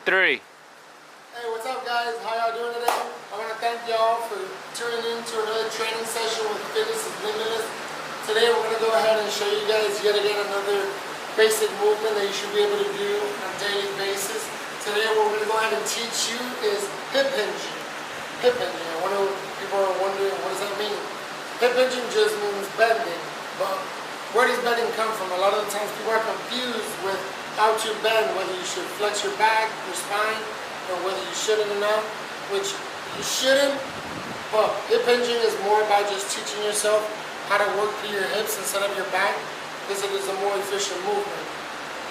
3. Hey, what's up guys? How y'all doing today? I want to thank y'all for tuning in to another training session with Fitness is Limitless. Today we're going to go ahead and show you guys yet again another basic movement that you should be able to do on a daily basis. Today what we're going to go ahead and teach you is hip hinging. Hip hinging. I wonder if people are wondering, what does that mean? Hip hinging just means bending, but where does bending come from? A lot of the times people are confused with how to bend, whether you should flex your back, your spine, or whether you shouldn't or not, which you shouldn't, but hip hinging is more about just teaching yourself how to work through your hips instead of your back, because it is a more efficient movement.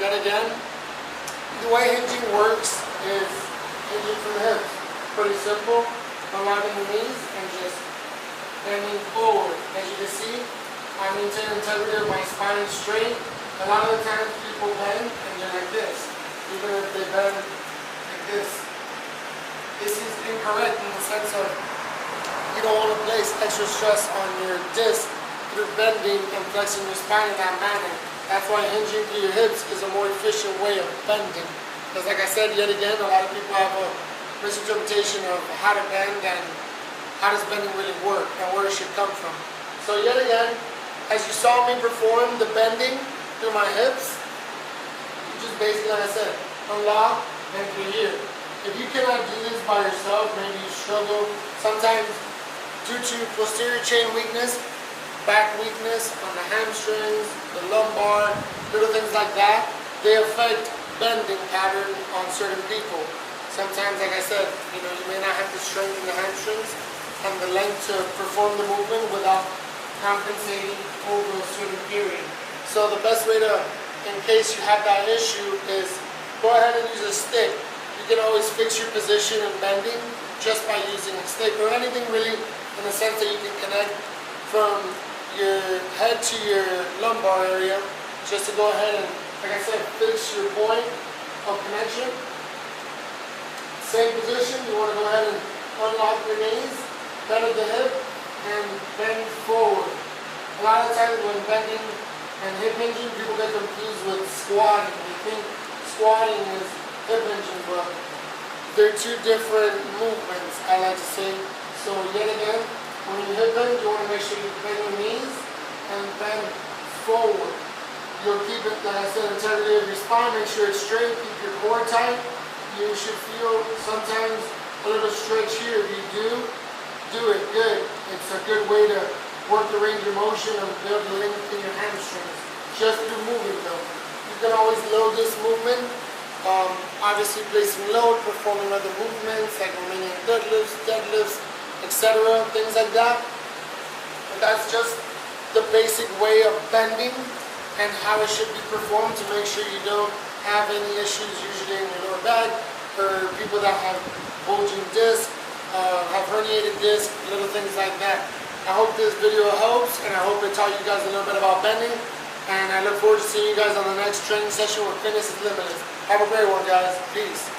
Yet again, the way hinging works is hinging from the hips. Pretty simple. Allowing the knees and just bending forward. As you can see, I maintain integrity of my spine straight. A lot of the times people bend and they're like this. Even if they bend like this. This is incorrect in the sense of you don't want to place extra stress on your disc through bending and flexing your spine in that manner. That's why hinging through your hips is a more efficient way of bending. Because like I said yet again, a lot of people have a misinterpretation of how to bend and how does bending really work and where it should come from. So yet again, as you saw me perform the bending through my hips, you just basically, like I said, unlock and through here. If you cannot do this by yourself, maybe you struggle, sometimes due to posterior chain weakness, back weakness on the hamstrings, the lumbar, little things like that, they affect bending pattern on certain people. Sometimes, like I said, you may not have the strength in the hamstrings and the length to perform the movement without compensating over a certain period. So the best way to, in case you have that issue, is go ahead and use a stick. You can always fix your position in bending just by using a stick or anything really, in the sense that you can connect from your head to your lumbar area, just to go ahead and, like I said, fix your point of connection. Same position, you want to go ahead and unlock your knees, bend at the hip, and bend forward. A lot of times when bending and hip hinging, people get confused with squatting. They think squatting is hip hinging, but they're two different movements, I like to say. So yet again, when you hip hinge, you want to make sure you bend your knees and bend forward. You'll keep it, like I said, integrity of your spine, make sure it's straight, keep your core tight. You should feel sometimes a little stretch here. If you do it good. It's a good way to work the range of motion and build the length in your hamstrings. Just through moving though. You can always load this movement. Obviously placing load, performing other movements like Romanian deadlifts, etc. Things like that. And that's just the basic way of bending and how it should be performed to make sure you don't have any issues usually in your lower back, or people that have bulging disc, have herniated disc, little things like that. I hope this video helps, and I hope it taught you guys a little bit about bending, and I look forward to seeing you guys on the next training session where Fitness is Limitless. Have a great one, guys. Peace.